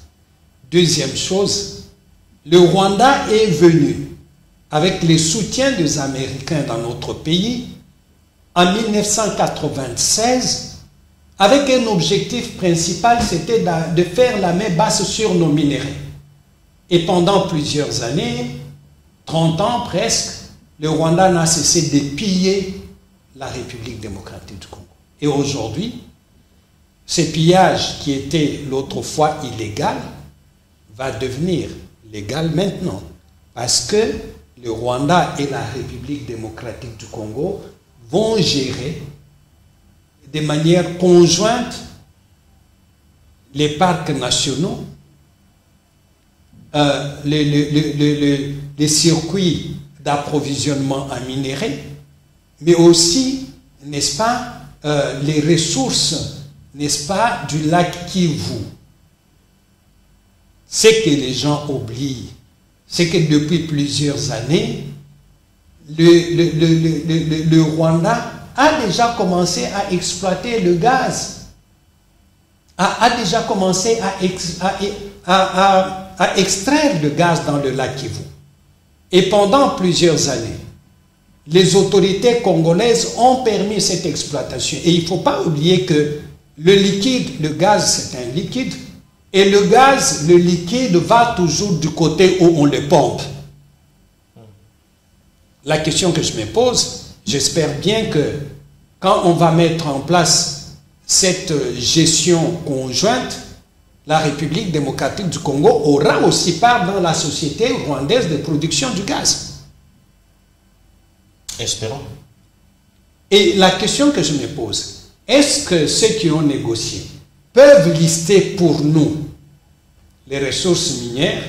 [SPEAKER 6] Deuxième chose, le Rwanda est venu avec le soutien des Américains dans notre pays en 1996 avec un objectif principal, c'était de faire la main basse sur nos minéraux. Et pendant plusieurs années, 30 ans presque, le Rwanda n'a cessé de piller la République démocratique du Congo. Et aujourd'hui, ce pillage qui était l'autre fois illégal va devenir légal maintenant. Parce que le Rwanda et la République démocratique du Congo vont gérer de manière conjointe les parcs nationaux, les circuits d'approvisionnement en minerais, mais aussi, n'est-ce pas, les ressources, n'est-ce pas, du lac Kivu. Ce que les gens oublient, c'est que depuis plusieurs années, le Rwanda a déjà commencé à exploiter le gaz, a déjà commencé à extraire le gaz dans le lac Kivu. Et pendant plusieurs années, les autorités congolaises ont permis cette exploitation. Et il ne faut pas oublier que le liquide, le gaz, c'est un liquide, et le gaz, le liquide, va toujours du côté où on le pompe. La question que je me pose, j'espère bien que quand on va mettre en place cette gestion conjointe, la République démocratique du Congo aura aussi part dans la société rwandaise de production du gaz.
[SPEAKER 5] Espérons.
[SPEAKER 6] Et la question que je me pose, est-ce que ceux qui ont négocié peuvent lister pour nous les ressources minières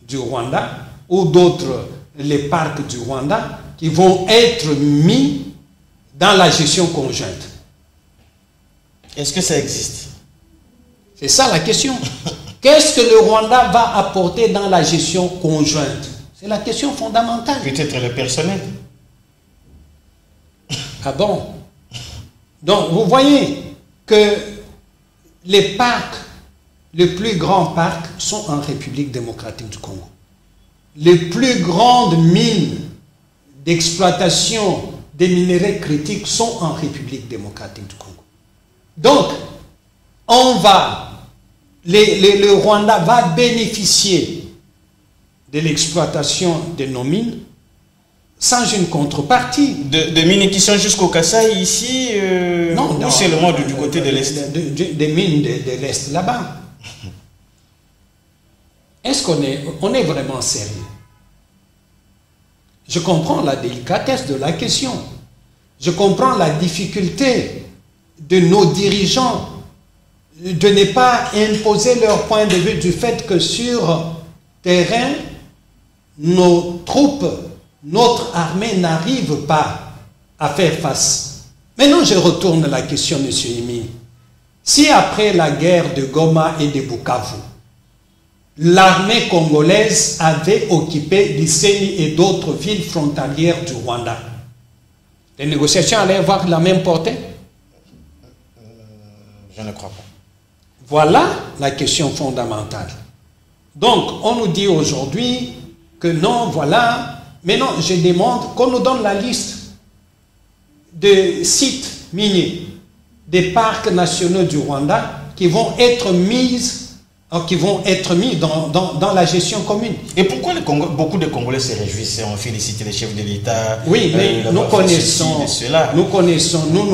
[SPEAKER 6] du Rwanda ou d'autres, les parcs du Rwanda, qui vont être mis dans la gestion conjointe?
[SPEAKER 5] Est-ce que ça existe?
[SPEAKER 6] C'est ça la question. Qu'est-ce que le Rwanda va apporter dans la gestion conjointe? C'est la question fondamentale.
[SPEAKER 5] Peut-être le personnel.
[SPEAKER 6] Ah bon? Donc, vous voyez que les parcs, les plus grands parcs, sont en République démocratique du Congo. Les plus grandes mines d'exploitation des minéraux critiques sont en République démocratique du Congo. Donc, le Rwanda va bénéficier de l'exploitation de nos mines sans une contrepartie.
[SPEAKER 5] Des mines qui sont jusqu'au Kasaï ici,
[SPEAKER 6] non,
[SPEAKER 5] ou seulement du côté de l'Est?
[SPEAKER 6] Des mines de l'Est là-bas. Est-ce qu'on est vraiment sérieux? Je comprends la délicatesse de la question. Je comprends la difficulté de nos dirigeants de ne pas imposer leur point de vue du fait que sur terrain, nos troupes, notre armée n'arrive pas à faire face. Maintenant, je retourne la question, M. Emile. Si après la guerre de Goma et de Bukavu, l'armée congolaise avait occupé Gisenyi et d'autres villes frontalières du Rwanda, les négociations allaient avoir la même portée?
[SPEAKER 5] Je ne crois pas.
[SPEAKER 6] Voilà la question fondamentale. Donc, on nous dit aujourd'hui que non, voilà. Maintenant, je demande qu'on nous donne la liste de sites miniers des parcs nationaux du Rwanda qui vont être mis dans la gestion commune.
[SPEAKER 5] Et pourquoi beaucoup de Congolais se réjouissent, on félicite les chefs de l'État?
[SPEAKER 6] Oui, mais nous nous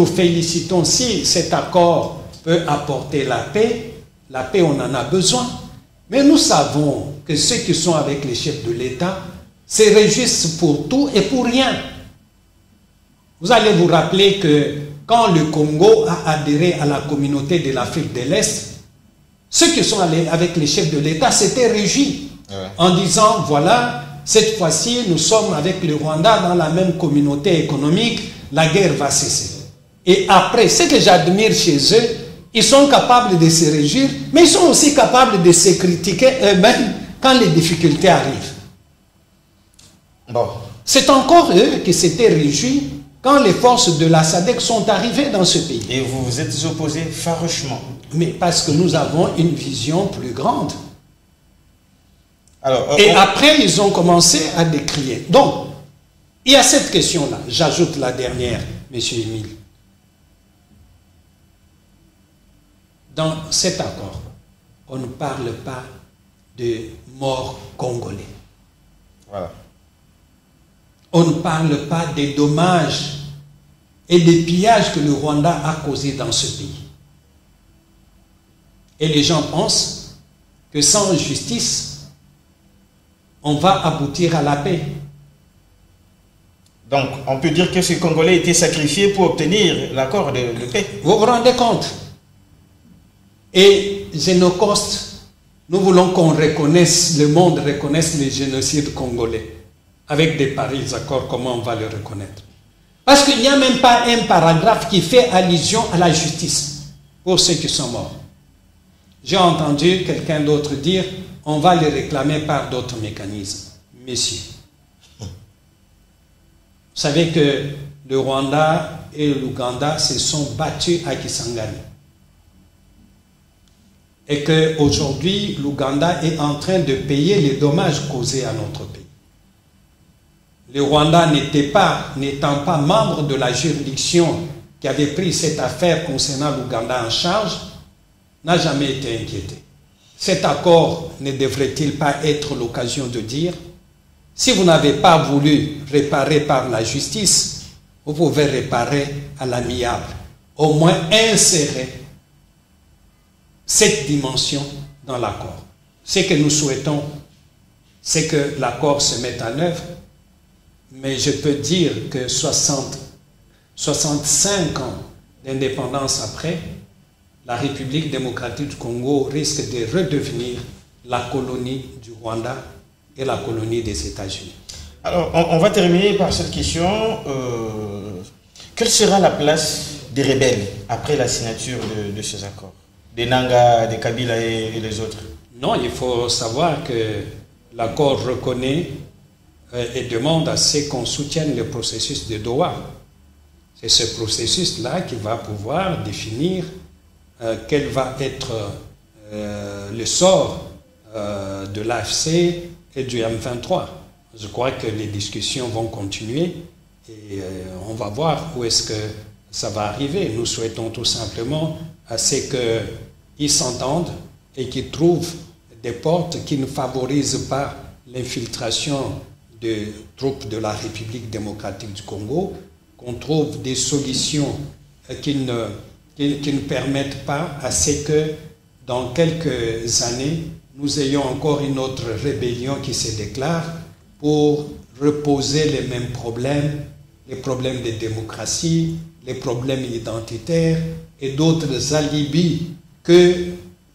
[SPEAKER 6] félicitons. Si cet accord peut apporter la paix on en a besoin. Mais nous savons que ceux qui sont avec les chefs de l'État se réjouissent pour tout et pour rien. Vous allez vous rappeler que quand le Congo a adhéré à la communauté de l'Afrique de l'Est, ceux qui sont allés avec les chefs de l'État s'étaient réjouis en disant, voilà, cette fois-ci, nous sommes avec le Rwanda dans la même communauté économique, la guerre va cesser. Et après, ce que j'admire chez eux, ils sont capables de se réjouir, mais ils sont aussi capables de se critiquer eux-mêmes quand les difficultés arrivent.
[SPEAKER 5] Bon.
[SPEAKER 6] C'est encore eux qui s'étaient réjouis quand les forces de la SADC sont arrivées dans ce pays.
[SPEAKER 5] Et vous vous êtes opposés farouchement.
[SPEAKER 6] Mais parce que nous avons une vision plus grande.
[SPEAKER 5] Alors,
[SPEAKER 6] et après, ils ont commencé à décrier. Donc, il y a cette question-là. J'ajoute la dernière, M. Emile. Dans cet accord, on ne parle pas de morts congolais.
[SPEAKER 5] Voilà.
[SPEAKER 6] On ne parle pas des dommages et des pillages que le Rwanda a causés dans ce pays. Et les gens pensent que sans justice, on va aboutir à la paix.
[SPEAKER 5] Donc, on peut dire que ces Congolais étaient sacrifiés pour obtenir l'accord de paix.
[SPEAKER 6] Vous vous rendez compte? Et Génocoste, nous voulons qu'on reconnaisse, le monde reconnaisse le génocide congolais. Avec des pareils accords, comment on va le reconnaître? Parce qu'il n'y a même pas un paragraphe qui fait allusion à la justice pour ceux qui sont morts. J'ai entendu quelqu'un d'autre dire, on va les réclamer par d'autres mécanismes. Messieurs, vous savez que le Rwanda et l'Ouganda se sont battus à Kisangani. Et qu'aujourd'hui, l'Ouganda est en train de payer les dommages causés à notre pays. Le Rwanda n'étant pas membre de la juridiction qui avait pris cette affaire concernant l'Ouganda en charge, n'a jamais été inquiété. Cet accord ne devrait-il pas être l'occasion de dire, si vous n'avez pas voulu réparer par la justice, vous pouvez réparer à l'amiable. Au moins insérer cette dimension dans l'accord. Ce que nous souhaitons, c'est que l'accord se mette en œuvre, mais je peux dire que 65 ans d'indépendance après, la République démocratique du Congo risque de redevenir la colonie du Rwanda et la colonie des États-Unis.
[SPEAKER 5] Alors, on va terminer par cette question. Quelle sera la place des rebelles après la signature de ces accords? Des Nanga, des Kabila et les autres?
[SPEAKER 6] Non, il faut savoir que l'accord reconnaît et demande à ce qu'on soutienne le processus de Doha. C'est ce processus-là qui va pouvoir définir quel va être le sort de l'AFC et du M23. Je crois que les discussions vont continuer et on va voir où est-ce que ça va arriver. Nous souhaitons tout simplement à ce qu'ils s'entendent et qu'ils trouvent des portes qui ne favorisent pas l'infiltration des troupes de la République démocratique du Congo, qu'on trouve des solutions qui ne permettent pas à ce que dans quelques années, nous ayons encore une autre rébellion qui se déclare pour reposer les mêmes problèmes, les problèmes de démocratie, les problèmes identitaires et d'autres alibis que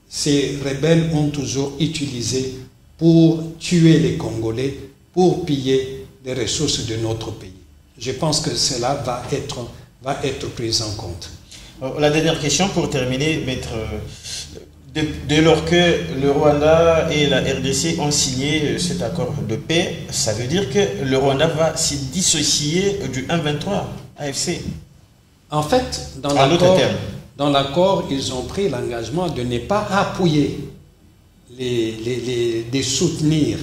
[SPEAKER 6] ces rebelles ont toujours utilisés pour tuer les Congolais, pour piller les ressources de notre pays. Je pense que cela va être pris en compte.
[SPEAKER 5] La dernière question pour terminer, maître. Dès lors que le Rwanda et la RDC ont signé cet accord de paix, ça veut dire que le Rwanda va se dissocier du 1-23 AFC.
[SPEAKER 6] En fait, dans l'accord, ils ont pris l'engagement de ne pas appuyer, de soutenir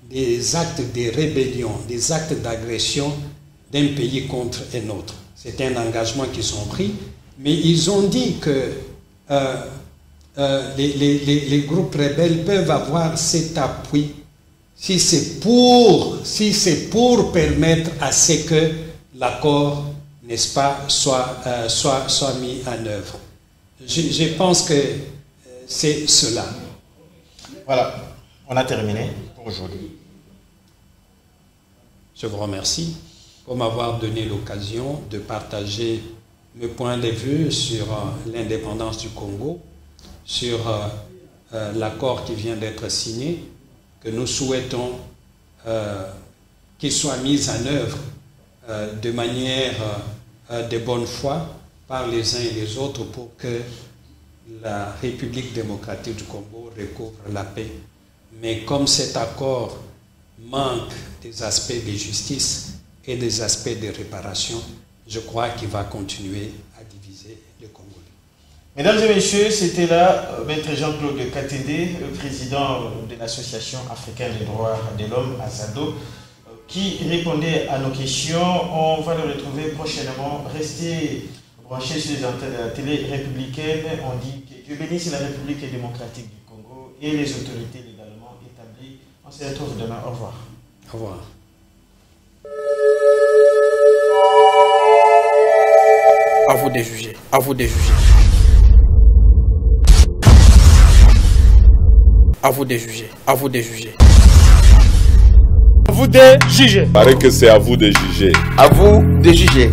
[SPEAKER 6] des actes de rébellion, des actes d'agression d'un pays contre un autre. C'est un engagement qu'ils ont pris, mais ils ont dit que les groupes rebelles peuvent avoir cet appui si c'est pour permettre à ce que l'accord, n'est-ce pas, soit mis en œuvre. Je pense que c'est cela.
[SPEAKER 5] Voilà, on a terminé pour aujourd'hui.
[SPEAKER 6] Je vous remercie pour m'avoir donné l'occasion de partager mes points de vue sur l'indépendance du Congo, sur l'accord qui vient d'être signé, que nous souhaitons qu'il soit mis en œuvre de manière de bonne foi par les uns et les autres pour que la République démocratique du Congo recouvre la paix. Mais comme cet accord manque des aspects de justice et des aspects de réparation, je crois qu'il va continuer à diviser le Congolais.
[SPEAKER 5] Mesdames et messieurs, c'était là maître Jean-Claude Katende, président de l'Association africaine des droits de l'homme, ASADO, qui répondait à nos questions. On va le retrouver prochainement. Restez branchés sur les antennes de la télé républicaine. On dit que Dieu bénisse la République démocratique du Congo et les autorités légalement établies. On se retrouve demain. Au revoir.
[SPEAKER 6] Au revoir.
[SPEAKER 2] À vous de juger. À vous de juger. À vous de juger. À vous de juger.
[SPEAKER 1] À vous de juger.
[SPEAKER 3] Paraît que c'est à vous de juger.
[SPEAKER 4] À vous de juger.